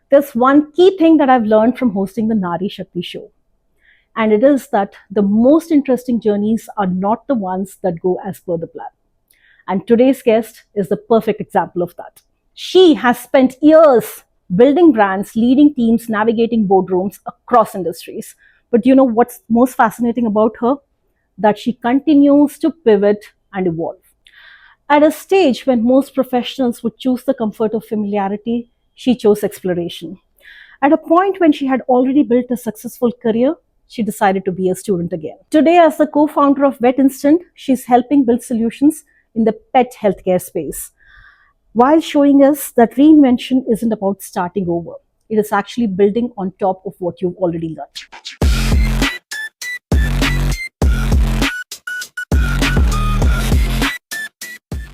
There's one key thing that I've learned from hosting the Naarishakti Show, and it is that the most interesting journeys are not the ones that go as per the plan. And today's guest is the perfect example of that. She has spent years building brands, leading teams, navigating boardrooms across industries. But you know what's most fascinating about her? That she continues to pivot and evolve. At a stage when most professionals would choose the comfort of familiarity, she chose exploration. At a point when she had already built a successful career, she decided to be a student again. Today, as the co founder of VetInstant, she's helping build solutions in the pet healthcare space, while showing us that reinvention isn't about starting over. It is actually building on top of what you've already learned.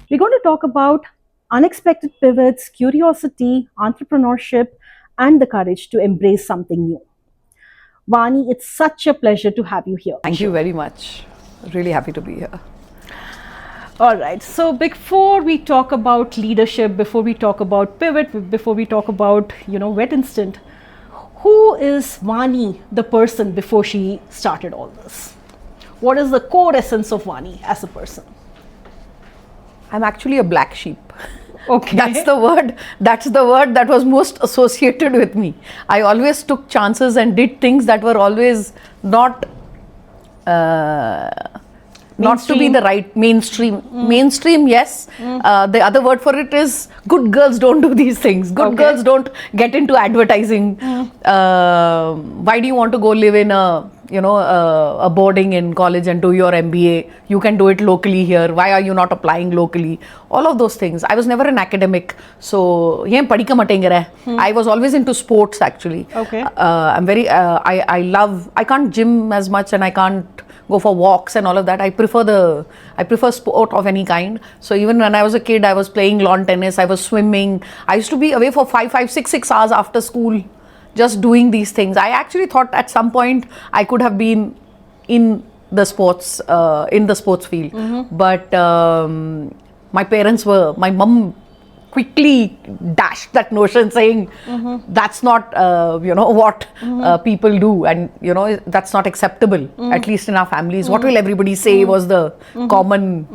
We're going to talk about unexpected pivots, curiosity, entrepreneurship, and the courage to embrace something new. Vani, it's such a pleasure to have you here. Thank you very much. Really happy to be here. All right. So before we talk about leadership, before we talk about pivot, before we talk about, VetInstant, who is Vani, the person, before she started all this? What is the core essence of Vani as a person? I'm actually a black sheep. Okay. That's the word that was most associated with me. I always took chances and did things that were always not to be the right mainstream. Mainstream, yes. The other word for it is good girls don't do these things. Good girls don't get into advertising. Why do you want to go live in a boarding in college and do your MBA? You can do it locally here. Why are you not applying locally? All of those things. I was never an academic, so I was always into sports actually. Okay. I can't gym as much and I can't go for walks and all of that. I prefer sport of any kind. So even when I was a kid, I was playing lawn tennis, I was swimming. I used to be away for 6 hours after school just doing these things. I actually thought at some point I could have been in the sports field. But my mum quickly dashed that notion, saying that's not what people do, and that's not acceptable, at least in our families. What will everybody say was the common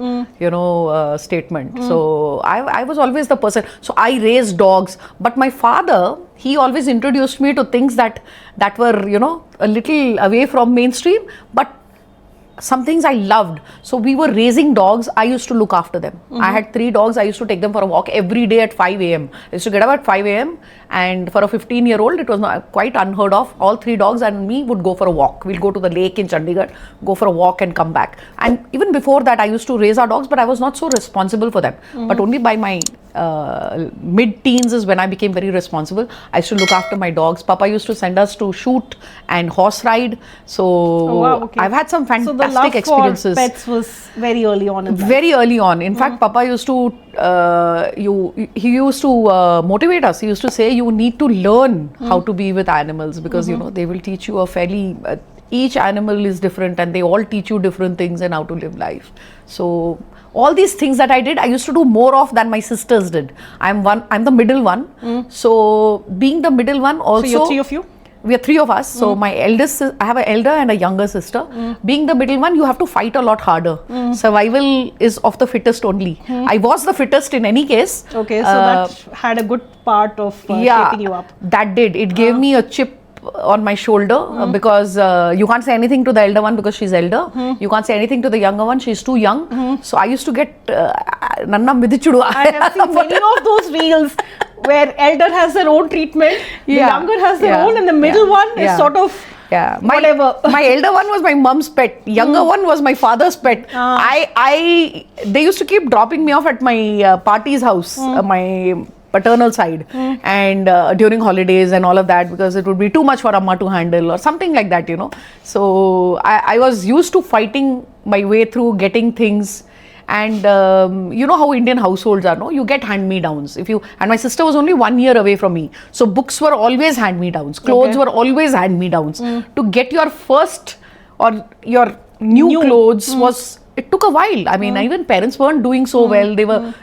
statement. So I was always the person. So I raised dogs, but my father, he always introduced me to things that were a little away from mainstream, but some things I loved. So we were raising dogs. I used to look after them. I had 3 dogs. I used to take them for a walk every day at 5 a.m. I used to get up at 5 a.m. and for a 15-year-old, it was quite unheard of. All 3 dogs and me would go for a walk. We'll go to the lake in Chandigarh, go for a walk and come back. And even before that, I used to raise our dogs, but I was not so responsible for them. But only by my mid-teens is when I became very responsible. I used to look after my dogs. Papa used to send us to shoot and horse ride. So I've had some fantastic experiences. So the love for pets was very early on in life. Very early on. In fact, Papa used to he used to motivate us. He used to say, you need to learn how to be with animals, because they will teach you a fairly each animal is different and they all teach you different things and how to live life. So all these things that I did, I used to do more of than my sisters did. I'm the middle one. So being the middle one also. So you're 3 of you? We are 3 of us. So my eldest, I have an elder and a younger sister. Being the middle one, you have to fight a lot harder. Survival is of the fittest only. I was the fittest in any case. Okay, so that had a good part of shaping you up. That did. It gave me a chip on my shoulder, because you can't say anything to the elder one because she's elder. You can't say anything to the younger one, she's too young. So I used to get Nanna Midichudu. I have seen many of those reels where elder has their own treatment, the younger has their own, and the middle one is sort of whatever. My elder one was my mom's pet. Younger one was my father's pet. They used to keep dropping me off at my party's house, my paternal side, and during holidays and all of that, because it would be too much for Amma to handle or something like that, So I was used to fighting my way through getting things. And you know how Indian households are, no? You get hand-me-downs. And my sister was only 1 year away from me. So books were always hand-me-downs. Clothes were always hand-me-downs. To get your first or your new clothes was it took a while. I mean, even parents weren't doing so well. They were,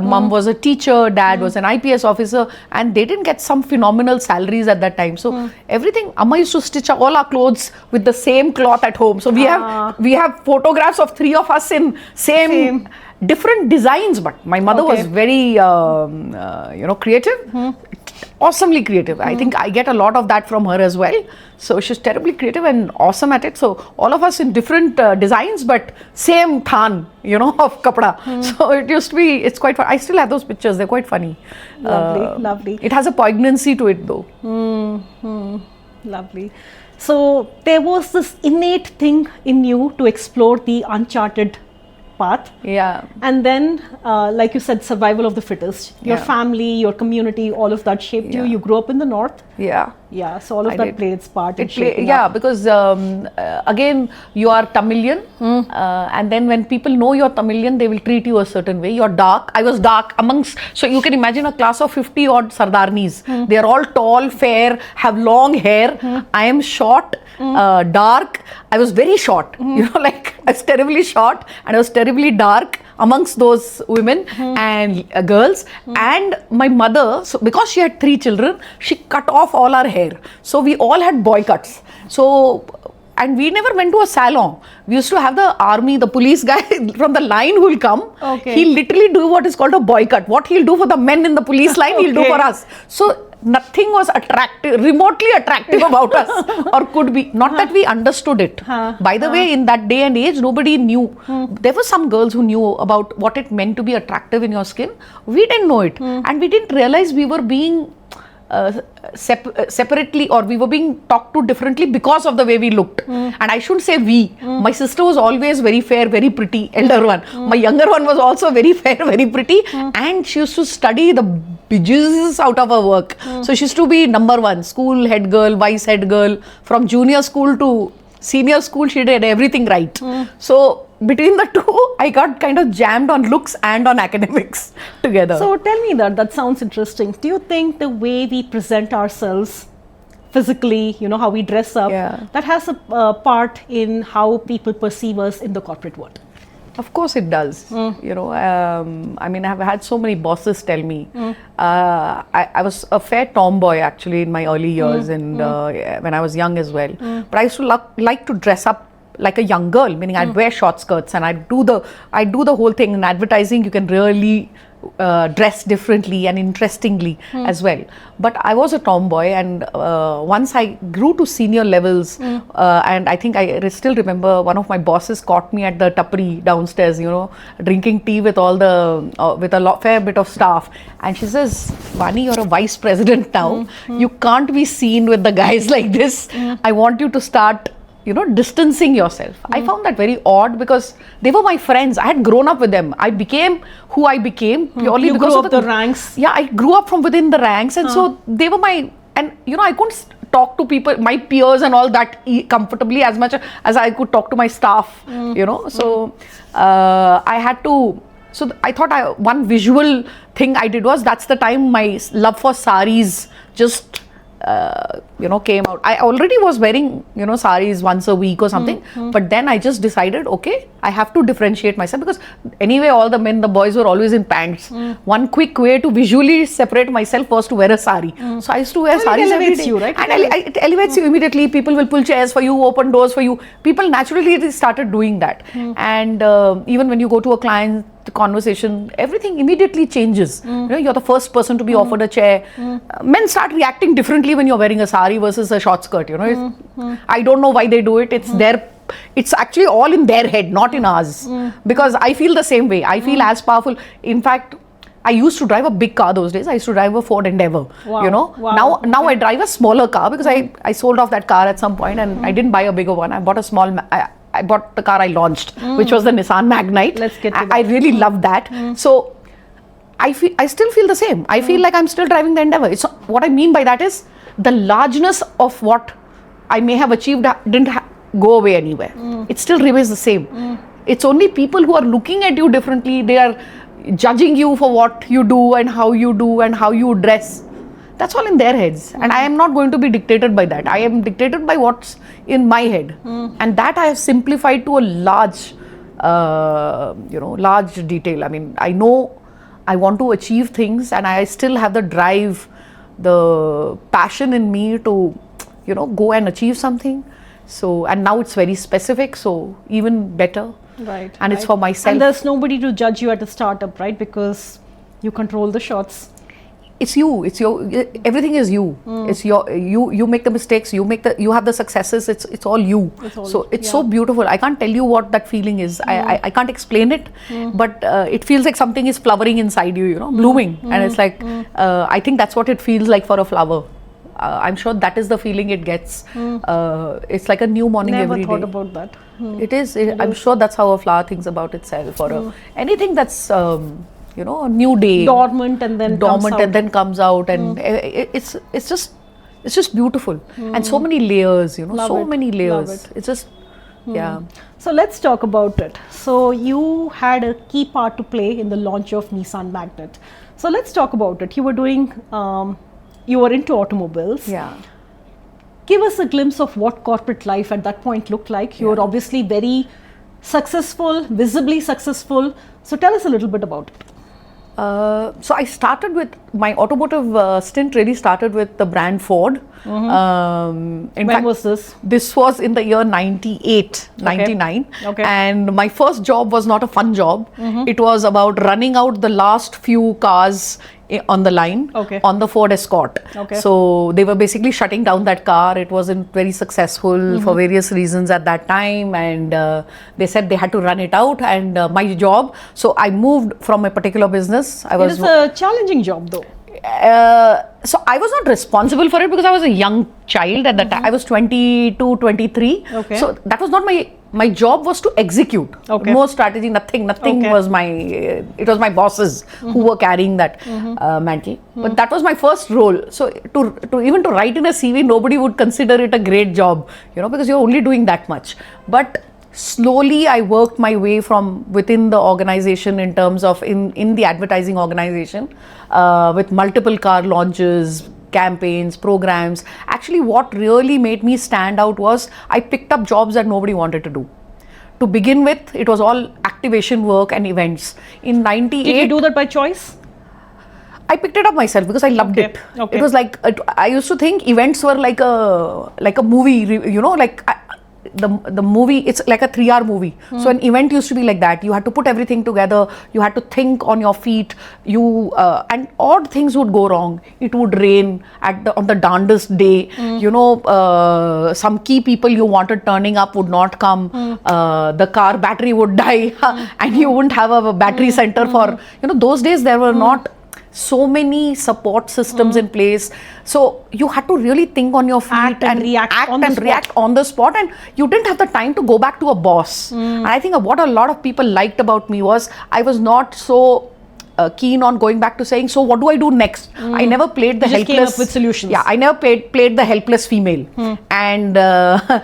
mom was a teacher, dad was an IPS officer, and they didn't get some phenomenal salaries at that time. So everything, Amma used to stitch all our clothes with the same cloth at home. So we have photographs of 3 of us in same. Different designs, but my mother was very, creative, awesomely creative. I think I get a lot of that from her as well. So she's terribly creative and awesome at it. So all of us in different designs, but same than, of kapda. So it used to be, it's quite fun. I still have those pictures. They're quite funny. Lovely. It has a poignancy to it though. Lovely. So there was this innate thing in you to explore the uncharted path. Yeah. And then, like you said, survival of the fittest. Your family, your community, all of that shaped you. You grew up in the north. Yeah. Yeah. So all of that played its part in shaping up. up. Because again, you are Tamilian, and then when people know you're Tamilian, they will treat you a certain way. You're dark. I was dark amongst. So you can imagine a class of 50 odd Sardarnis. They are all tall, fair, have long hair. I am short, dark. I was very short. I was terribly short, and I was terribly dark amongst those women and girls. And my mother, so because she had 3 children, she cut off all our hair. So we all had boy cuts. So, and we never went to a salon. We used to have the army, the police guy from the line who will come. He'll literally do what is called a boy cut. What he'll do for the men in the police line, he'll do for us. So nothing was attractive, remotely attractive about us, or could be. Not that we understood it. By the way, in that day and age, nobody knew. There were some girls who knew about what it meant to be attractive in your skin. We didn't know it. And we didn't realize we were being separately, or we were being talked to differently because of the way we looked. And I shouldn't say we. My sister was always very fair, very pretty, elder one. My younger one was also very fair, very pretty, and she used to study the bejesus out of her work. So she used to be number 1, school head girl, vice head girl. From junior school to senior school, she did everything right. So between the two, I got kind of jammed on looks and on academics together. So tell me that sounds interesting. Do you think the way we present ourselves physically, how we dress up, that has a part in how people perceive us in the corporate world? Of course it does. I mean, I've had so many bosses tell me. I was a fair tomboy actually in my early years, and when I was young as well. But I used to like to dress up like a young girl, meaning I'd wear short skirts, and I'd do the whole thing. In advertising, you can really dress differently and interestingly as well. But I was a tomboy, and once I grew to senior levels, and I think I still remember one of my bosses caught me at the tapri downstairs, drinking tea with all the with a fair bit of staff, and she says, "Vani, you're a vice president now. You can't be seen with the guys like this. I want you to start distancing yourself." I found that very odd because they were my friends. I had grown up with them. I became who I became purely because grew of up the ranks. Yeah, I grew up from within the ranks, and so they were my, and I couldn't talk to people, my peers and all that comfortably as much as I could talk to my staff, So I had to. So I thought one visual thing I did was, that's the time my love for saris just came out. I already was wearing, saris once a week or something, but then I just decided, okay, I have to differentiate myself, because anyway, all the boys were always in pants. One quick way to visually separate myself was to wear a sari. So I used to wear saris every day. You, right? And it elevates you immediately. People will pull chairs for you, open doors for you. People naturally started doing that. And even when you go to a client conversation, everything immediately changes. You're the first person to be offered a chair. Men start reacting differently when you're wearing a sari versus a short skirt. I don't know why they do it. It's actually all in their head, not in ours. Because I feel the same way. I feel as powerful. In fact, I used to drive a big car those days. I used to drive a Ford Endeavour. Wow. Now I drive a smaller car because I sold off that car at some point, and I didn't buy a bigger one. I bought a small. I bought the car I launched, which was the Nissan Magnite. Let's get to that. I really loved that. So I still feel the same. I feel like I'm still driving the Endeavour. What I mean by that is the largeness of what I may have achieved didn't go away anywhere. It still remains the same. It's only people who are looking at you differently. They are judging you for what you do and how you dress. That's all in their heads. And I am not going to be dictated by that. I am dictated by what's in my head. And that I have simplified to a large large detail. I mean, I know I want to achieve things, and I still have the drive, the passion in me to, go and achieve something. So, and now it's very specific, so even better. Right. And it's for myself. And there's nobody to judge you at a startup, right? Because you control the shots. It's you. It's your. Everything is you. It's your. You make the mistakes. You have the successes. It's all you. So it's so beautiful. I can't tell you what that feeling is. I can't explain it, but it feels like something is flowering inside you. Blooming, and it's like I think that's what it feels like for a flower. I'm sure that is the feeling it gets. It's like a new morning every day. Never thought about that. It is. I'm sure that's how a flower thinks about itself, or anything that's. A new day, dormant and then comes out, and it's just beautiful, and so many layers, many layers. It's just yeah. So let's talk about it. So you had a key part to play in the launch of Nissan Magnet. So let's talk about it. You were doing, you were into automobiles. Yeah. Give us a glimpse of what corporate life at that point looked like. You were obviously very successful, visibly successful. So tell us a little bit about it. So I started with my automotive stint. Really started with the brand Ford. When was this? This was in the year 98, 99. Okay. And my first job was not a fun job. It was about running out the last few cars on the line on the Ford Escort. So they were basically shutting down that car. It wasn't very successful for various reasons at that time, and they said they had to run it out, and my job, so I moved from a particular business. It is a challenging job though. So I was not responsible for it because I was a young child at that time. I was 22, 23. So that was not my job was to execute. No strategy, nothing was it was my bosses who were carrying that mantle. But that was my first role. So to even to write in a CV, nobody would consider it a great job, because you're only doing that much. But slowly I worked my way from within the organization in terms of in the advertising organization with multiple car launches, campaigns, programs. Actually, what really made me stand out was I picked up jobs that nobody wanted to do. To begin with, it was all activation work and events. In 98... Did you do that by choice? I picked it up myself because I loved it. It was like, I used to think events were like a movie, the movie, it's like a 3-hour movie. So an event used to be like that. You had to put everything together. You had to think on your feet. And odd things would go wrong. It would rain on the darndest day. Some key people you wanted turning up would not come. The car battery would die, and you wouldn't have a battery center for. Those days there were not so many support systems in place, so you had to really think on your feet and react on the spot, and you didn't have the time to go back to a boss. And I think what a lot of people liked about me was I was not so keen on going back to saying, so what do I do next? I never played the helpless. Came up with solutions. Yeah, I never played the helpless female. And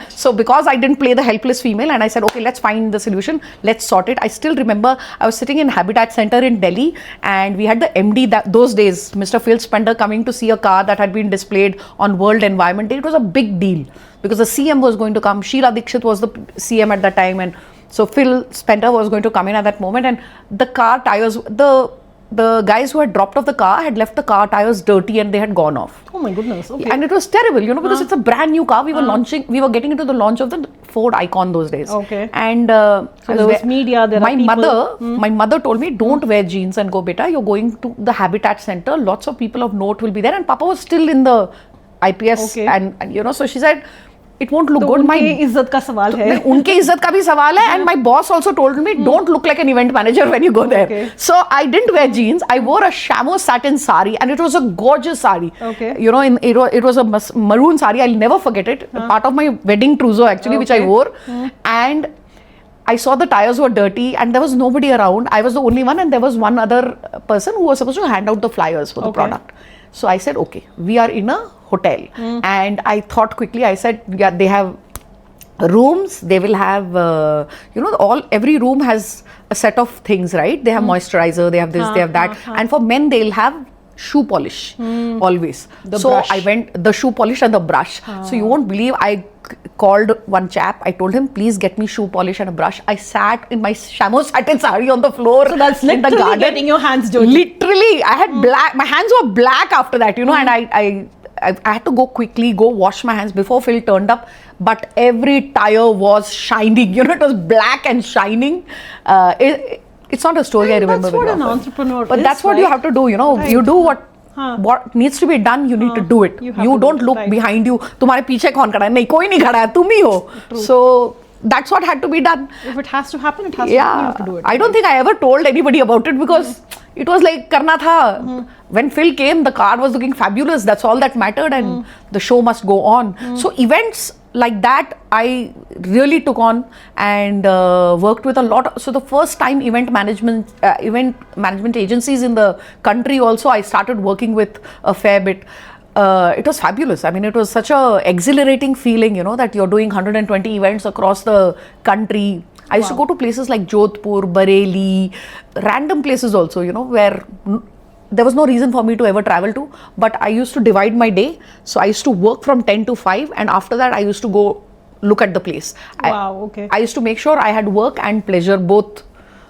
so because I didn't play the helpless female, and I said, okay, let's find the solution, let's sort it. I still remember I was sitting in Habitat Center in Delhi, and we had the MD those days, Mr. Phil Spender, coming to see a car that had been displayed on World Environment Day. It was a big deal because the CM was going to come. Sheila Dikshit was the CM at that time, and so Phil Spender was going to come in at that moment, and the car tires, the guys who had dropped off the car had left the car tires dirty and they had gone off. Oh my goodness. Okay. And it was terrible, because it's a brand new car. We were getting into the launch of the Ford Icon those days. And so there was media, my mother told me, don't wear jeans and go, beta, you're going to the Habitat Center. Lots of people of note will be there. And Papa was still in the IPS. And so she said, it won't look good. उनके इज्जत का सवाल है. उनके इज्जत का भी सवाल है. And my boss also told me, don't look like an event manager when you go there. So I didn't wear jeans. I wore a chamois satin sari, and it was a gorgeous sari. It was a maroon sari. I'll never forget it. Part of my wedding trousseau actually, which I wore. And I saw the tires were dirty and there was nobody around. I was the only one, and there was one other person who was supposed to hand out the flyers for the product. So I said, okay, we are in a hotel. And I thought quickly, I said, yeah, they have rooms, they will have, every room has a set of things, right? They have moisturizer, they have this, they have that. And for men, they'll have shoe polish always. The So brush. I went the shoe polish and the brush. So you won't believe, I called one chap. I told him, please get me shoe polish and a brush. I sat in my chamois satin sari on the floor. So that's in the literally garden. getting your hands dirty. Literally, I had black. My hands were black after that, you know, and I had to go quickly, go wash my hands before Phil turned up. But every tire was shining. You know, it was black and shining. It's not a story I remember. That's what very an often. entrepreneur But is, that's what you right? have to do. You know, Right. you do what needs to be done. You need to do it. You have You to do don't it, look right. behind you. तुम्हारे पीछे कौन खड़ा है? नहीं, कोई नहीं खड़ा है. तुम ही हो. So that's what had to be done. If it has to happen, it has to happen. You have to do it. I don't think I ever told anybody about it because it was like karna tha. When Phil came, the car was looking fabulous. That's all that mattered, and the show must go on. So events like that I really took on and worked with a lot. So the first time event management agencies in the country also I started working with a fair bit. It was fabulous. I mean, it was such a exhilarating feeling, you know, that you're doing 120 events across the country. I used to go to places like Jodhpur, Bareilly, random places also, you know, where there was no reason for me to ever travel to, but I used to divide my day. So I used to work from 10 to 5, and after that I used to go look at the place. Wow, okay. I used to make sure I had work and pleasure both.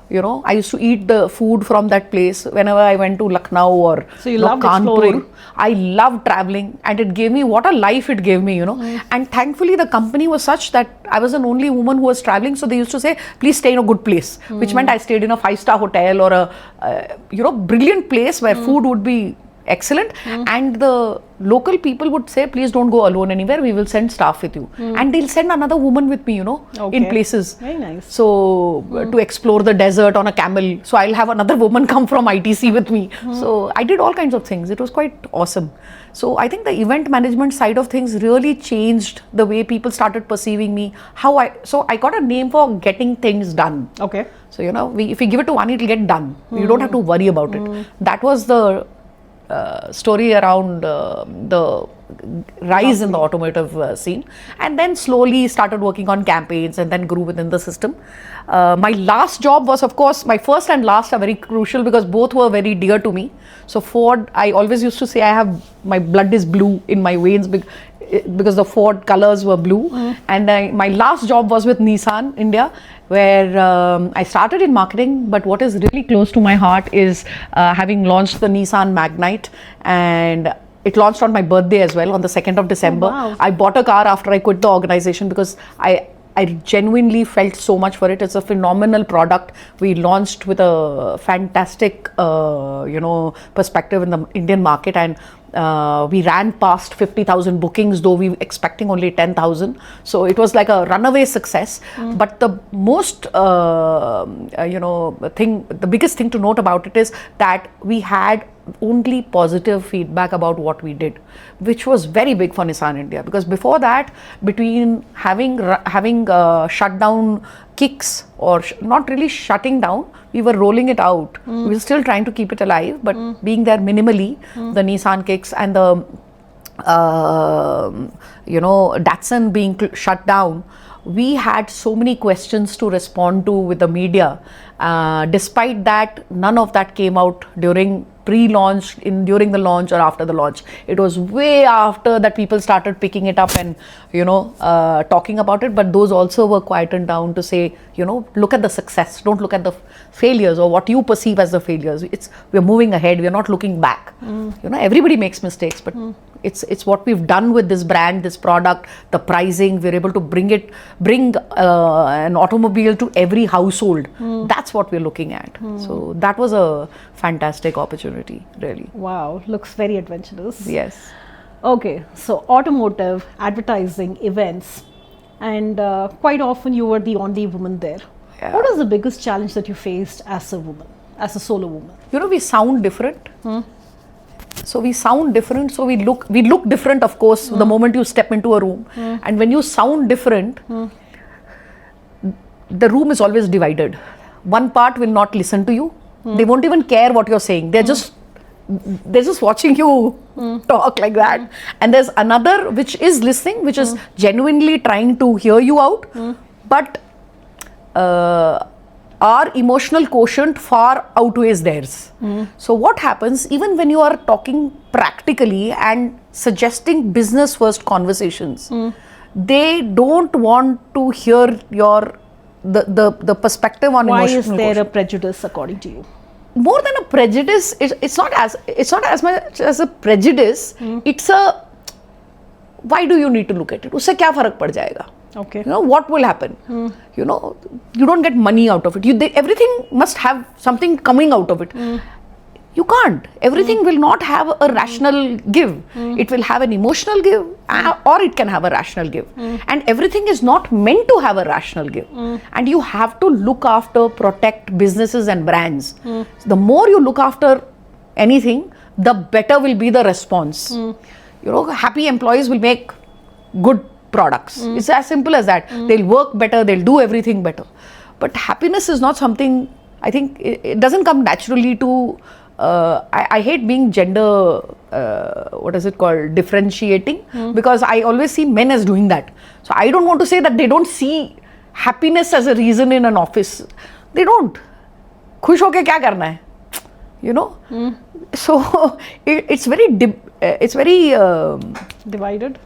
You know, I used to eat the food from that place whenever I went to Lucknow or So you loved Kanpur. exploring. I loved traveling, and it gave me, what a life it gave me, you know. And thankfully the company was such that I was an only woman who was traveling, so they used to say, please stay in a good place, which meant I stayed in a 5-star hotel or a brilliant place where food would be excellent, and the local people would say, please don't go alone anywhere, we will send staff with you, and they'll send another woman with me, you know, in Okay. places. Very nice. So to explore the desert on a camel, so I'll have another woman come from ITC with me. So I did all kinds of things. It was quite awesome. So I think the event management side of things really changed the way people started perceiving me. So I got a name for getting things done. Okay. So, you know, if we give it to one, it'll get done. You don't have to worry about it. That was the story around the rise in the automotive scene, and then slowly started working on campaigns and then grew within the system. My last job was, of course, my first and last are very crucial because both were very dear to me. So Ford, I always used to say my blood is blue in my veins because the Ford colors were blue. And my last job was with Nissan India, where I started in marketing, but what is really close to my heart is having launched the Nissan Magnite, and it launched on my birthday as well, on the 2nd of December. Oh, wow. I bought a car after I quit the organization because I genuinely felt so much for it. It's a phenomenal product. We launched with a fantastic, perspective in the Indian market, and we ran past 50,000 bookings, though we were expecting only 10,000. So it was like a runaway success. But the most, the biggest thing to note about it is that we had only positive feedback about what we did, which was very big for Nissan India, because before that, between having shut down kicks or not really shutting down, we were rolling it out. We were still trying to keep it alive, but being there minimally, the Nissan kicks and the Datsun being shut down, we had so many questions to respond to with the media. Despite that, none of that came out during pre-launch, during the launch or after the launch. It was way after that people started picking it up and talking about it, but those also were quietened down to say, look at the success, don't look at the failures or what you perceive as the failures. We're moving ahead, we're not looking back. Everybody makes mistakes, but it's what we've done with this brand, this product, the pricing. We're able to bring an automobile to every household. That's what we're looking at. So that was a fantastic opportunity, really. Wow, looks very adventurous. Yes. Okay, so automotive, advertising, events, and quite often you were the only woman there. Yeah. What is the biggest challenge that you faced as a woman, as a solo woman? We sound different. So we sound different, so we look different, of course, the moment you step into a room. And when you sound different, the room is always divided. One part will not listen to you. They won't even care what you're saying. They're just watching you talk like that. And there's another which is listening, which is genuinely trying to hear you out. But our emotional quotient far outweighs theirs. So what happens, even when you are talking practically and suggesting business first conversations, they don't want to hear your the perspective on Why emotional is there a quotient. prejudice according to you? More than a prejudice, it's not as much as a prejudice. It's a, why do you need to look at it? उससे क्या फर्क पड़ जाएगा? Okay. You know, what will happen? You know, you don't get money out of it. Everything must have something coming out of it. You can't. Everything will not have a rational give. It will have an emotional give, or it can have a rational give. And everything is not meant to have a rational give. And you have to look after, protect businesses and brands. The more you look after anything, the better will be the response. You know, happy employees will make good products. It's as simple as that. They'll work better, they'll do everything better. But happiness is not something, I think, it doesn't come naturally to, I hate being gender, what is it called, differentiating, because I always see men as doing that. So I don't want to say that they don't see happiness as a reason in an office. They don't. खुश होके क्या करना है? You know? So it's very Divided?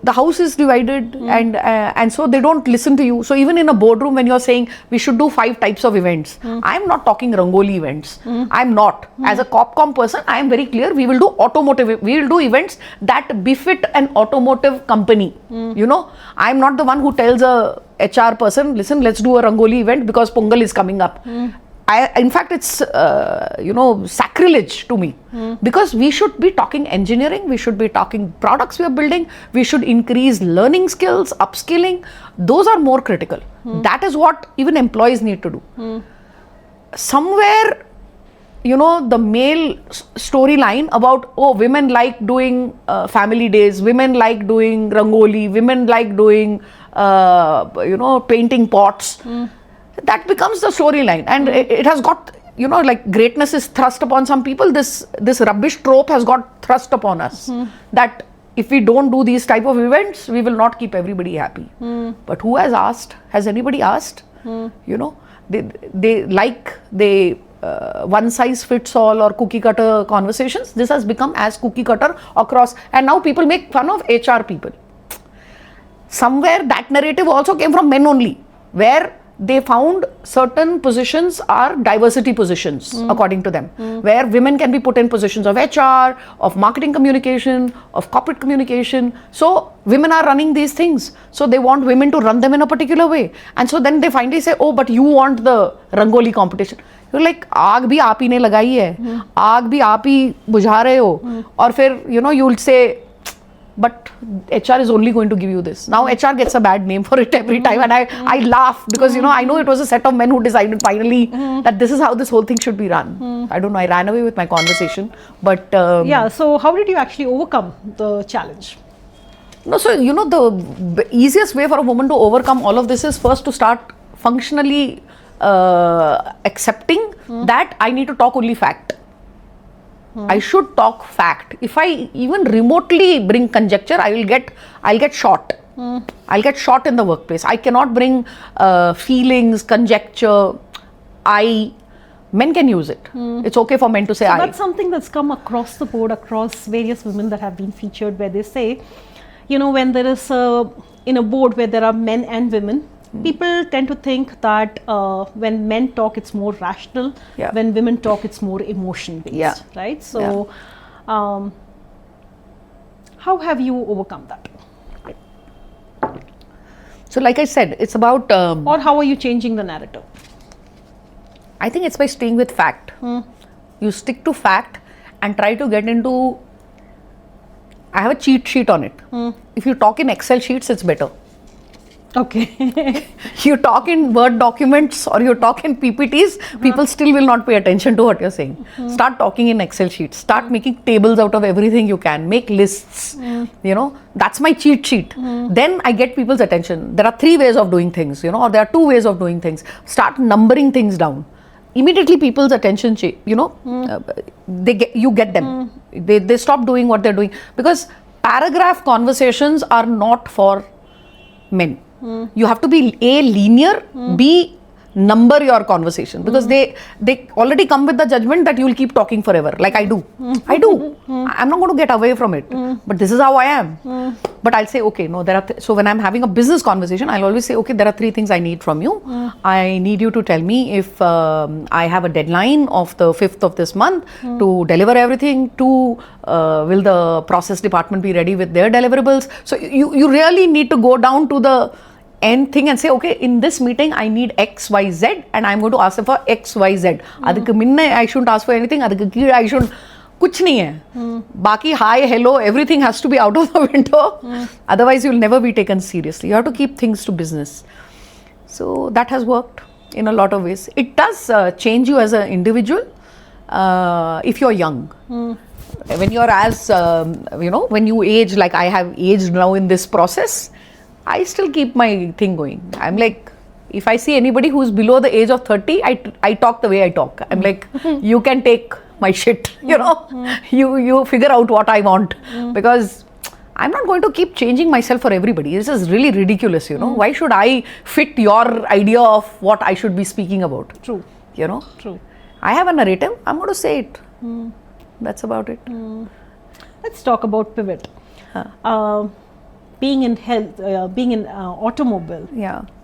The house is divided, and so they don't listen to you. So even in a boardroom, when you're saying we should do 5 types of events, I'm not talking Rangoli events. I'm not. As a Copcom person, I am very clear. We will do automotive. We will do events that befit an automotive company. You know, I'm not the one who tells a HR person, listen, let's do a Rangoli event because Pongal is coming up. In fact, it's sacrilege to me, because we should be talking engineering, we should be talking products we are building, we should increase learning skills, upskilling. Those are more critical. That is what even employees need to do. Somewhere, you know, the male storyline about, oh, women like doing family days, women like doing Rangoli, women like doing, painting pots. That becomes the storyline, and it has got, you know, like greatness is thrust upon some people. This rubbish trope has got thrust upon us, that if we don't do these type of events, we will not keep everybody happy. But who has asked? Has anybody asked? You know, they one size fits all or cookie cutter conversations. This has become as cookie cutter across, and now people make fun of HR people. Somewhere that narrative also came from men only, where they found certain positions are diversity positions, according to them, where women can be put in positions of HR, of marketing communication, of corporate communication. So women are running these things. So they want women to run them in a particular way. And so then they finally say, oh, but you want the Rangoli competition. You're like, आग भी आप ही ने लगाई है, आग भी आप ही बुझा रहे हो, और फिर, you know, you'll say, but HR is only going to give you this. Now HR gets a bad name for it every time, and I laugh because, you know, I know it was a set of men who decided finally that this is how this whole thing should be run. I don't know, I ran away with my conversation, but yeah, so how did you actually overcome the challenge? No, so, you know, the easiest way for a woman to overcome all of this is first to start functionally accepting that I need to talk only fact. I should talk fact. If I even remotely bring conjecture, I'll get shot. I'll get shot in the workplace. I cannot bring feelings, conjecture. Men can use it. It's okay for men to say so I. That's something that's come across the board, across various women that have been featured, where they say, you know, when there is in a board where there are men and women, people tend to think that when men talk, it's more rational. Yeah. When women talk, it's more emotion based. Yeah. Right? So, how have you overcome that? So, like I said, it's about. Or how are you changing the narrative? I think it's by staying with fact. You stick to fact and try to get into. I have a cheat sheet on it. If you talk in Excel sheets, it's better. Okay. You talk in Word documents or you talk in PPTs, people still will not pay attention to what you're saying. Start talking in Excel sheets. Start making tables out of everything you can. Make lists. You know, that's my cheat sheet. Then I get people's attention. There are 3 ways of doing things, you know, or there are 2 ways of doing things. Start numbering things down. Immediately people's attention, you know, you get them. They stop doing what they're doing, because paragraph conversations are not for men. You have to be A, linear, B, number your conversation, because they already come with the judgment that you will keep talking forever, like I do. I'm not going to get away from it, but this is how I am. But I'll say, okay, no, there are so when I'm having a business conversation, I'll always say, okay, there are 3 things I need from you. I need you to tell me if I have a deadline of the 5th of this month to deliver everything. 2, will the process department be ready with their deliverables? So you really need to go down to the end thing and say, okay, in this meeting I need X, Y, Z, and I'm going to ask them for X, Y, Z. Adukku minne I shouldn't ask for anything. Adukku keele I shouldn't. कुछ नहीं है. बाकी hi, hello, everything has to be out of the window. Otherwise, you'll never be taken seriously. You have to keep things to business. So that has worked in a lot of ways. It does change you as an individual if you're young. When you're as when you age, like I have aged now in this process, I still keep my thing going. I'm like, if I see anybody who's below the age of 30, I talk the way I talk. I'm like, you can take my shit, you figure out what I want, because I'm not going to keep changing myself for everybody. This is really ridiculous, Why should I fit your idea of what I should be speaking about? True. True. I have a narrative, I'm going to say it. That's about it. Let's talk about pivot. Being in health, being in automobile,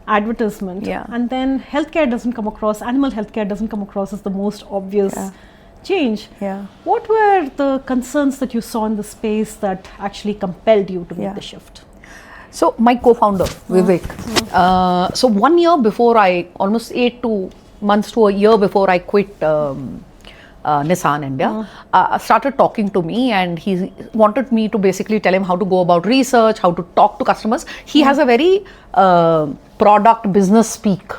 advertisement, and then healthcare doesn't come across, animal healthcare doesn't come across as the most obvious change. What were the concerns that you saw in the space that actually compelled you to make the shift? So my co-founder, Vivek, so 1 year before almost 8 months to a year before I quit Nissan India, started talking to me, and he wanted me to basically tell him how to go about research, how to talk to customers. He has a very product business speak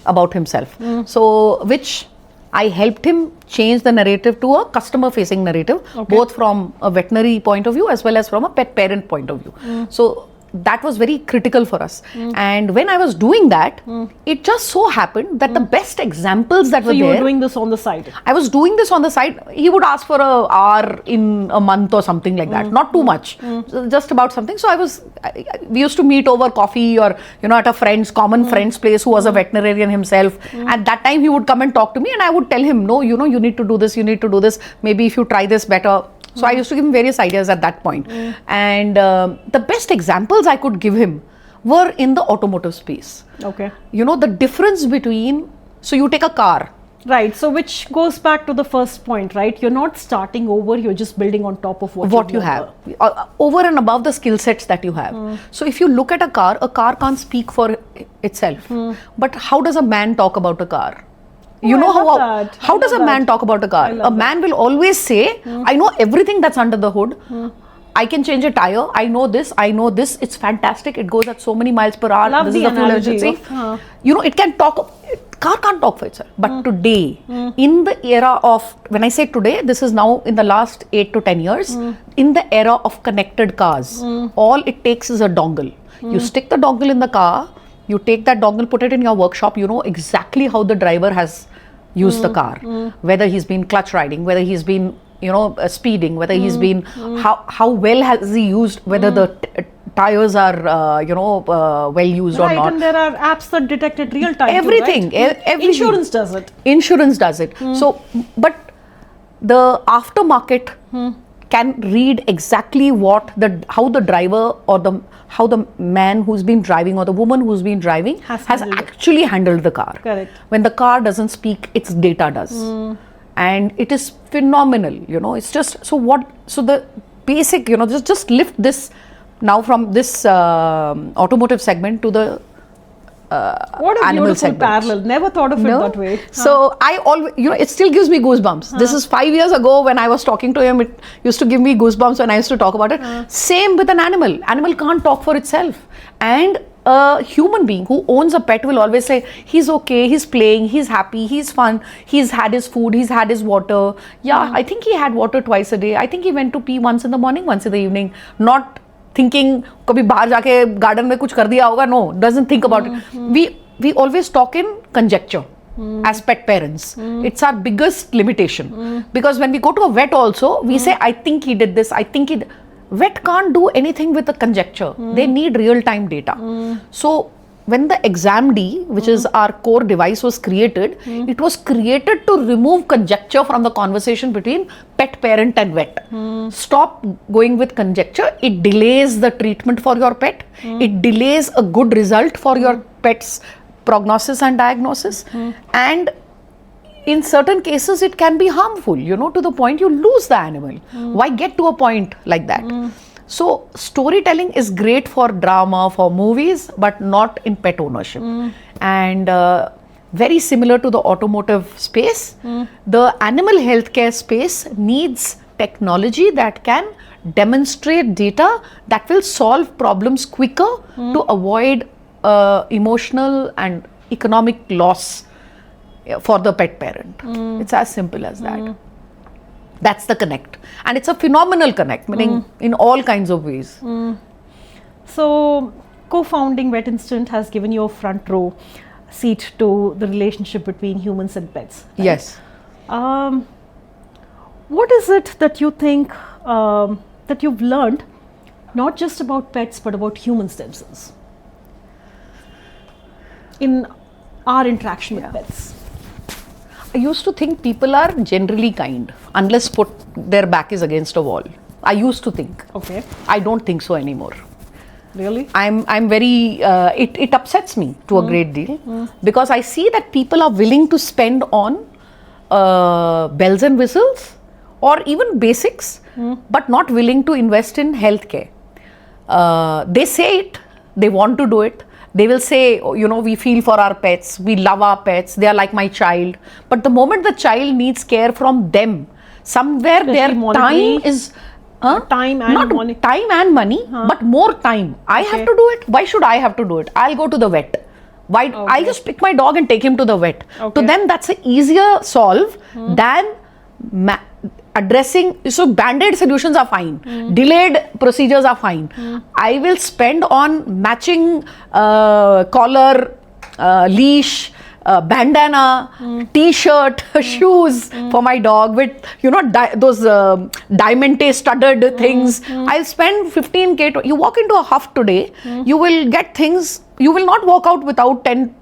about himself. So which I helped him change the narrative to a customer facing narrative, both from a veterinary point of view as well as from a pet parent point of view. So that was very critical for us. And when I was doing that, it just so happened that the best examples that were there. So you were doing this on the side? I was doing this on the side. He would ask for an hour in a month or something like that. Not too much, just about something. So we used to meet over coffee or, at a common friend's place who was a veterinarian himself. At that time, he would come and talk to me, and I would tell him, no, you need to do this, you need to do this. Maybe if you try this better. So I used to give him various ideas at that point. And the best examples I could give him were in the automotive space. Okay. The difference between, so you take a car. Right. So which goes back to the first point, right? You're not starting over, you're just building on top of what you have. Over and above the skill sets that you have. So if you look at a car can't speak for itself. But how does a man talk about a car? How does a man talk about a car? A man will always say, I know everything that's under the hood. I can change a tire. I know this. It's fantastic. It goes at so many miles per hour. Love this the is a fuel efficiency. It can talk. Car can't talk for itself. But today, in the era of, when I say today, this is now in the last 8 to 10 years, in the era of connected cars, all it takes is a dongle. You stick the dongle in the car. You take that dongle, put it in your workshop, you know exactly how the driver has used the car. Whether he's been clutch riding, whether he's been, speeding, whether he's been, how well has he used, whether the tires are, well used or not. Right, and there are apps that detect it real time. Everything, too, right? everything. Insurance does it. Insurance does it. So, but the aftermarket can read exactly how the driver or how the man who's been driving or the woman who's been driving has actually handled the car. Correct. When the car doesn't speak, its data does. And it is phenomenal, it's just, so the basic, just lift this now from this automotive segment to the what a animal beautiful segment. parallel. Never thought of it that way. So I always, it still gives me goosebumps. This is 5 years ago when I was talking to him. It used to give me goosebumps when I used to talk about it. Same with an animal. Animal can't talk for itself. And a human being who owns a pet will always say, he's okay, he's playing, he's happy, he's fun, he's had his food, he's had his water. Yeah, I think he had water twice a day. I think he went to pee once in the morning, once in the evening. Not thinking कभी बाहर जाके garden में कुछ कर दिया होगा. No, doesn't think about it. We always talk in conjecture as pet parents. It's our biggest limitation because when we go to a vet also, we say, I think he did this, I think vet can't do anything with a conjecture. They need real time data. So when the exam-D, which is our core device, was created, it was created to remove conjecture from the conversation between pet parent and vet. Stop going with conjecture. It delays the treatment for your pet. It delays a good result for your pet's prognosis and diagnosis. And in certain cases, it can be harmful, you know, to the point you lose the animal. Why get to a point like that? So storytelling is great for drama, for movies, but not in pet ownership. And very similar to the automotive space, the animal healthcare space needs technology that can demonstrate data that will solve problems quicker to avoid emotional and economic loss for the pet parent. It's as simple as that. That's the connect, and it's a phenomenal connect, meaning in all kinds of ways. So, co-founding VetInstant has given you a front row seat to the relationship between humans and pets. Right? Yes. What is it that you think that you've learned, not just about pets but about humans themselves, in our interaction with pets? I used to think people are generally kind unless their back is against a wall. I used to think. Okay. I don't think so anymore. Really? I'm very, it upsets me to a great deal because I see that people are willing to spend on bells and whistles or even basics, but not willing to invest in healthcare. They say it, they want to do it. They will say, you know, we feel for our pets, we love our pets, they are like my child. But the moment the child needs care from them, somewhere their time is... time and money. Time and money, but more time. I have to do it. Why should I have to do it? I'll go to the vet. Why? I'll just pick my dog and take him to the vet. To them, that's an easier solve than addressing. So band-aid solutions are fine. Delayed procedures are fine. I will spend on matching collar, leash, bandana, t-shirt, shoes for my dog with, you know, those diamante studded things. I'll spend 15k. You walk into a huff today, you will get things. You will not walk out without 10,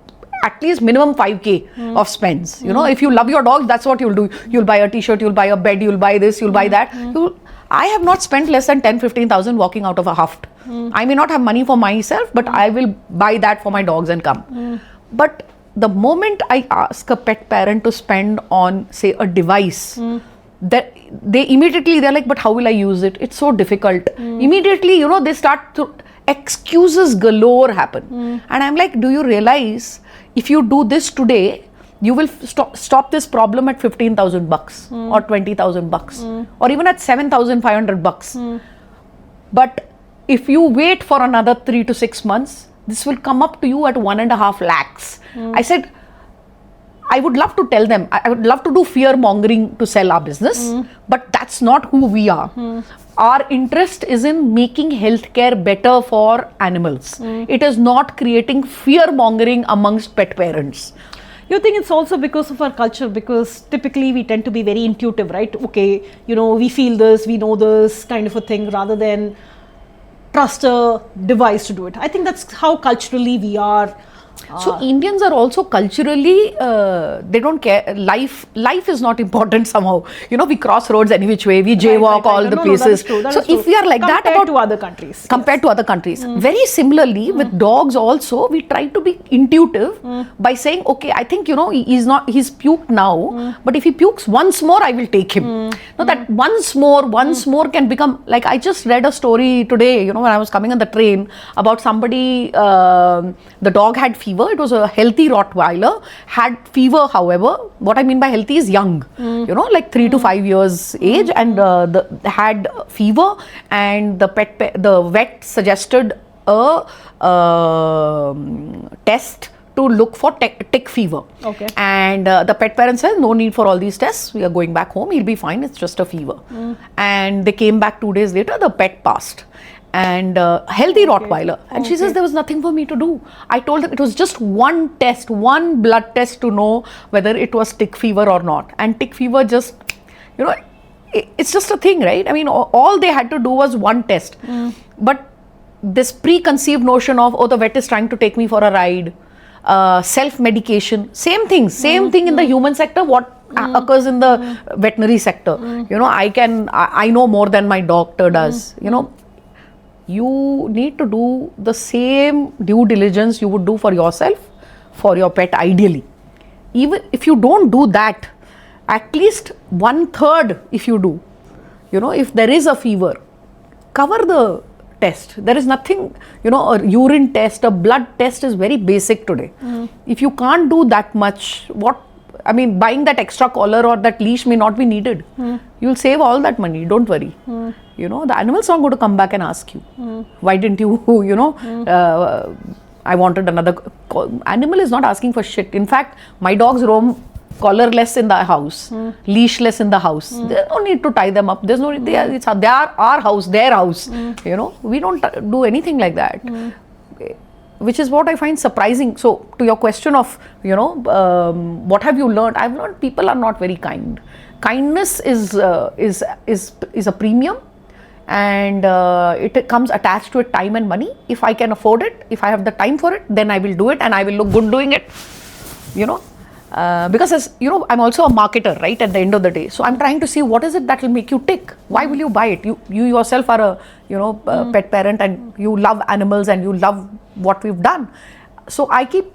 at least minimum 5k of spends. You know, if you love your dog, that's what you'll do. You'll buy a t-shirt, you'll buy a bed, you'll buy this, you'll buy that. I have not spent less than 10-15,000 walking out of a huff. I may not have money for myself, but I will buy that for my dogs and come. But the moment I ask a pet parent to spend on, say, a device, that they're like, but how will I use it? It's so difficult. Immediately, you know, they start to, excuses galore happen. And I'm like, do you realize if you do this today, you will stop this problem at 15,000 bucks or 20,000 bucks or even at 7,500 bucks. But if you wait for another 3 to 6 months, this will come up to you at 1.5 lakhs. I said, I would love to tell them, I would love to do fear mongering to sell our business, but that's not who we are. Our interest is in making healthcare better for animals. It is not creating fear mongering amongst pet parents. You think it's also because of our culture, because typically we tend to be very intuitive, right? Okay, you know, we feel this, we know this kind of a thing, rather than trust a device to do it. I think that's how culturally we are. So Indians are also culturally, they don't care. Life is not important somehow. You know, we cross roads any which way. We jaywalk all the places. That is if we are like that compared to other countries. Compared to other countries. Very similarly with dogs also, we try to be intuitive by saying, okay, I think, you know, he's puked now, but if he pukes once more, I will take him. No, that once more can become, like I just read a story today, you know, when I was coming on the train about somebody, the dog had fever. It was a healthy Rottweiler, had fever, however. What I mean by healthy is young, you know, like 3 to 5 years age, and had fever, and the vet suggested a test to look for tick fever. Okay. And the pet parent said, no need for all these tests. We are going back home. He'll be fine. It's just a fever. And they came back 2 days later. The pet passed. And healthy Rottweiler. And she says, there was nothing for me to do. I told them it was just one test, one blood test to know whether it was tick fever or not. And tick fever just, you know, it's just a thing, right? I mean, all they had to do was one test. But this preconceived notion of, oh, the vet is trying to take me for a ride, self-medication, same thing in the human sector, what occurs in the veterinary sector. You know, I know more than my doctor does. You know, you need to do the same due diligence you would do for yourself, for your pet, ideally. Even if you don't do that, at least 1/3 if you do, you know, if there is a fever, cover the test. There is nothing, you know, a urine test, a blood test is very basic today. If you can't do that much, buying that extra collar or that leash may not be needed. You'll save all that money, don't worry. You know, the animal's not going to come back and ask you, why didn't you, you know, I wanted another. Animal is not asking for shit. In fact, my dogs roam collarless in the house, leashless in the house. There's no need to tie them up. There's no need. They are our house, their house. You know, we don't do anything like that. Which is what I find surprising. So, to your question of, you know, what have you learned? I've learned people are not very kind. Kindness is a premium, and it comes attached to it time and money. If I can afford it, if I have the time for it, then I will do it, and I will look good doing it. You know. Because as you know, I'm also a marketer, right, at the end of the day. So I'm trying to see what is it that will make you tick. Why will you buy it? You yourself are a, you know, pet parent, and you love animals and you love what we've done. So I keep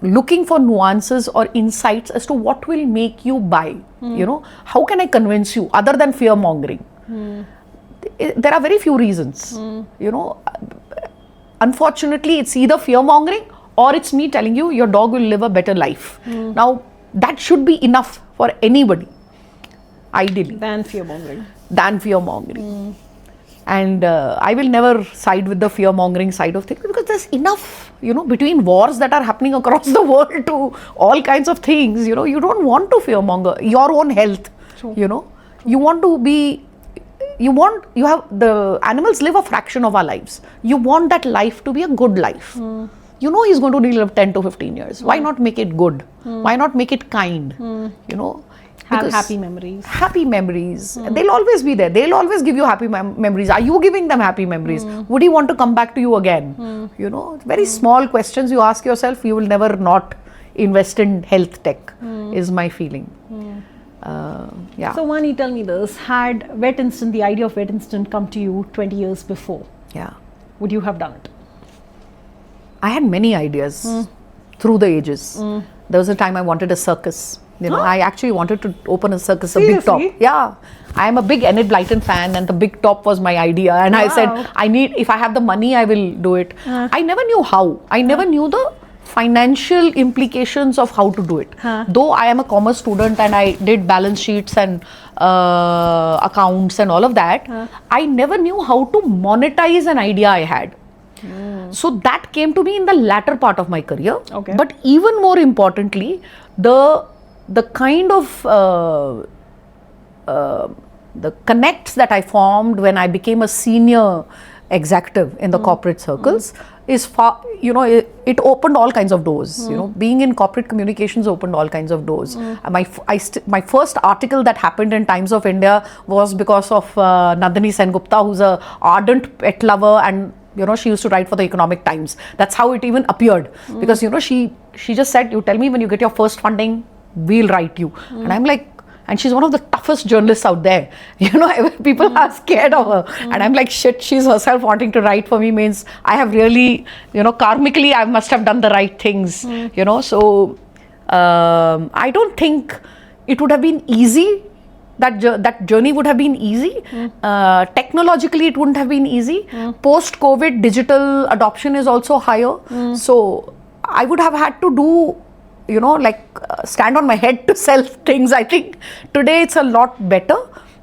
looking for nuances or insights as to what will make you buy. You know, how can I convince you other than fear mongering? There are very few reasons. You know, unfortunately, it's either fear mongering or it's me telling you your dog will live a better life. Now, that should be enough for anybody, ideally. Than fear mongering. And I will never side with the fear mongering side of things, because there's enough, you know, between wars that are happening across the world to all kinds of things. You know, you don't want to fear monger your own health. True. You know, you want to be. The animals live a fraction of our lives. You want that life to be a good life. You know he's going to live 10 to 15 years. Why not make it good? Why not make it kind? You know, have happy memories. Happy memories. They'll always be there. They'll always give you happy memories. Are you giving them happy memories? Would he want to come back to you again? You know, very small questions you ask yourself. You will never not invest in health tech, is my feeling. Yeah. So Vani, tell me this. Had VetInstant, the idea of VetInstant come to you 20 years before, Yeah. would you have done it? I had many ideas through the ages. There was a time I wanted a circus. You know, I actually wanted to open a circus, a big top. Seriously? Yeah. I am a big Enid Blyton fan, and the big top was my idea. And I said, if I have the money, I will do it. I never knew how. I never knew the financial implications of how to do it. Though I am a commerce student and I did balance sheets and accounts and all of that, I never knew how to monetize an idea I had. So that came to me in the latter part of my career. Okay. But even more importantly, the kind of the connects that I formed when I became a senior executive in the corporate circles is far, you know, it opened all kinds of doors. You know, being in corporate communications opened all kinds of doors. My first article that happened in Times of India was because of Nandini Sengupta, who's a ardent pet lover, and you know, she used to write for the Economic Times. That's how it even appeared, because you know, she just said, you tell me when you get your first funding, we'll write you. And I'm like, and she's one of the toughest journalists out there. You know, people are scared of her. And I'm like, shit, she's herself wanting to write for me means I have really, you know, karmically, I must have done the right things, you know. So, I don't think it would have been easy. That journey would have been easy. Technologically, it wouldn't have been easy. Post-COVID, digital adoption is also higher. So, I would have had to do, you know, like stand on my head to sell things. I think today it's a lot better.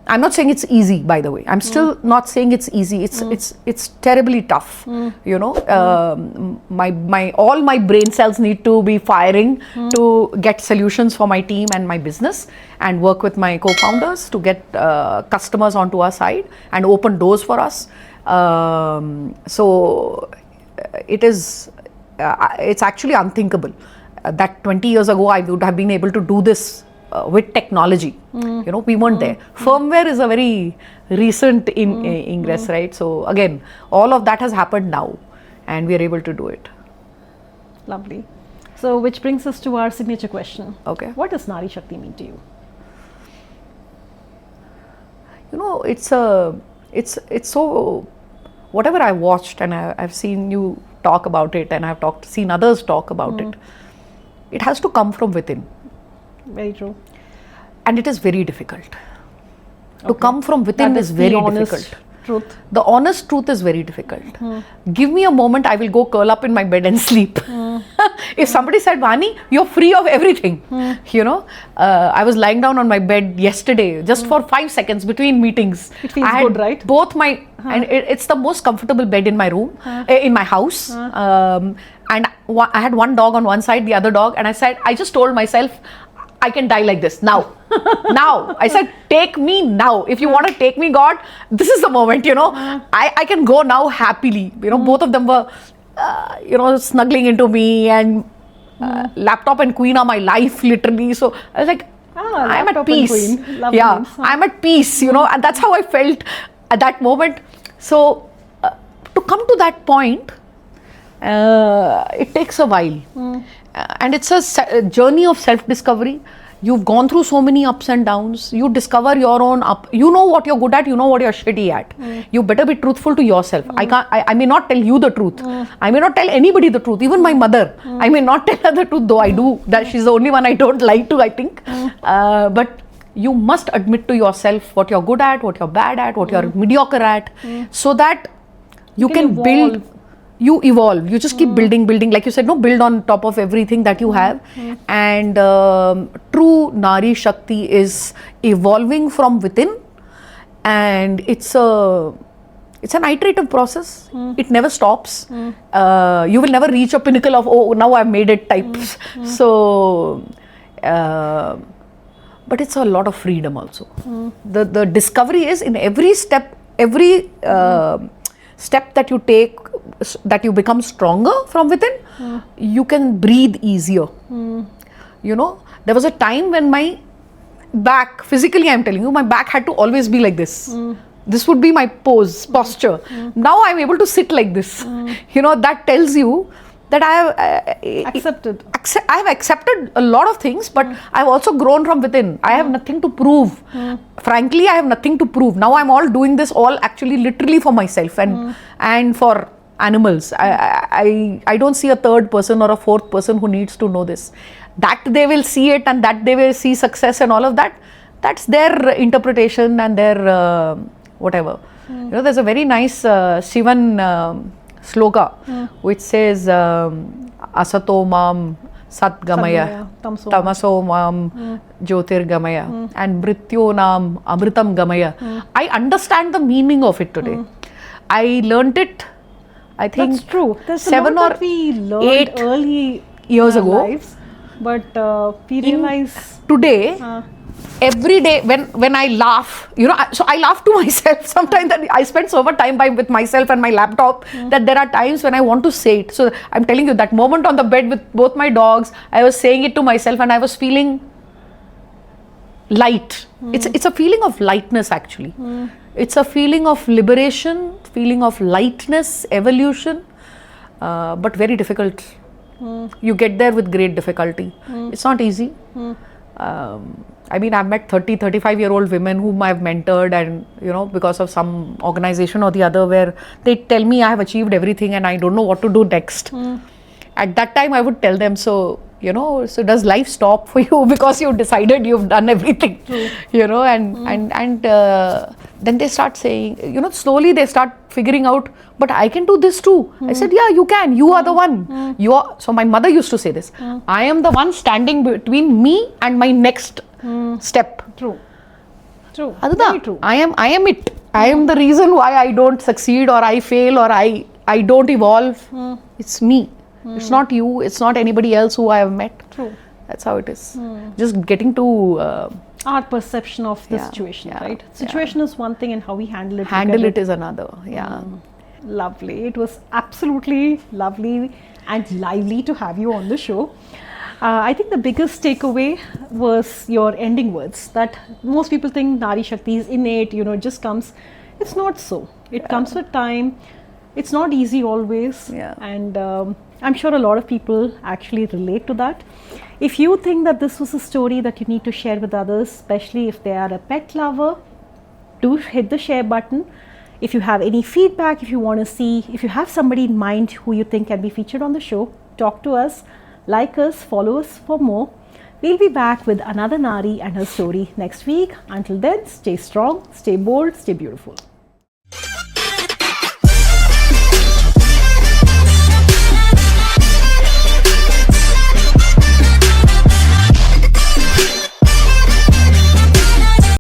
I'm not saying it's easy, by the way. I'm still not saying it's easy. It's terribly tough. You know, all my brain cells need to be firing to get solutions for my team and my business, and work with my co-founders to get customers onto our side and open doors for us. So it's actually unthinkable that 20 years ago I would have been able to do this with technology. You know, we weren't there. Firmware is a very recent ingress, right? So again, all of that has happened now, and we are able to do it. Lovely. So, which brings us to our signature question. Okay. What does Naarishakti mean to you? You know, it's so, whatever I watched and I've seen you talk about it, and I've seen others talk about it, it has to come from within. Very true. And it is very difficult. To come from within is very difficult. Truth. The honest truth is very difficult. Give me a moment, I will go curl up in my bed and sleep. If somebody said, Vani, you're free of everything. You know, I was lying down on my bed yesterday just for 5 seconds between meetings. It feels I good, had right? both my, and it's the most comfortable bed in my room, in my house. And I had one dog on one side, the other dog, and I just told myself, I can die like this now. Now. I said, take me now. If you want to take me, God, this is the moment, you know. I can go now happily. You know, both of them were, you know, snuggling into me, and laptop and queen are my life, literally. So I was like, I'm at peace. Yeah, I'm at peace, you know, and that's how I felt at that moment. So to come to that point, it takes a while. And it's a journey of self-discovery. You've gone through so many ups and downs. You discover your own you know what you're good at, you know what you're shitty at. You better be truthful to yourself. I may not tell you the truth. I may not tell anybody the truth, even my mother. I may not tell her the truth, though I do. That she's the only one I don't lie to, I think. But you must admit to yourself what you're good at, what you're bad at, what you're mediocre at, so that you can build. You evolve. You just keep building. Like you said, no, build on top of everything that you have. And true Naarishakti is evolving from within, and it's an iterative process. It never stops. You will never reach a pinnacle of, oh, now I've made it types. So, but it's a lot of freedom also. The discovery is in every step, step that you take, that you become stronger from within, you can breathe easier. You know, there was a time when my back, physically I'm telling you, my back had to always be like this. This would be my posture. Now I'm able to sit like this. You know, that tells you that I have accepted a lot of things, but I've also grown from within. I have nothing to prove. Frankly, I have nothing to prove. Now I'm all doing this all actually literally for myself and for animals. I don't see a third person or a fourth person who needs to know this. That they will see it, and that they will see success and all of that. That's their interpretation and their whatever. You know, there's a very nice Shivan sloka which says Asato Mam Sat Gamaya, Tamaso Mam Jyotir Gamaya, and Mrityo Nam Amritam Gamaya. I understand the meaning of it today. I learnt it, I think, that's true. There's 7 or we learned 8 early years ago. Lives, but we realize today, every day when I laugh, you know, so I laugh to myself sometimes, that I spend so much time with myself and my laptop that there are times when I want to say it. So I'm telling you, that moment on the bed with both my dogs, I was saying it to myself and I was feeling light. It's a feeling of lightness actually. It's a feeling of liberation, feeling of lightness, evolution, but very difficult. You get there with great difficulty. It's not easy. I mean, I've met 35-year-old women whom I've mentored, and you know, because of some organization or the other, where they tell me I have achieved everything and I don't know what to do next. At that time, I would tell them, so you know, so does life stop for you because you decided you've done everything? You know, and then they start saying, you know, slowly they start figuring out, but I can do this too. I said, yeah, you can. You are the one. You are. So my mother used to say this. I am the one standing between me and my next step. True. Very true. I am it. I am the reason why I don't succeed, or I fail, or I don't evolve. It's me. It's not you. It's not anybody else who I have met. True. That's how it is. Just getting to our perception of the situation, right? Situation is one thing, and how we handle it. Handle it is another. Yeah. Lovely. It was absolutely lovely and lively to have you on the show. I think the biggest takeaway was your ending words, that most people think Nari Shakti is innate, it just comes. It's not so. It comes with time. It's not easy always. Yeah. And I'm sure a lot of people actually relate to that. If you think that this was a story that you need to share with others, especially if they are a pet lover, do hit the share button. If you have any feedback, if you want to see, if you have somebody in mind who you think can be featured on the show, talk to us, like us, follow us for more. We'll be back with another Nari and her story next week. Until then, stay strong, stay bold, stay beautiful.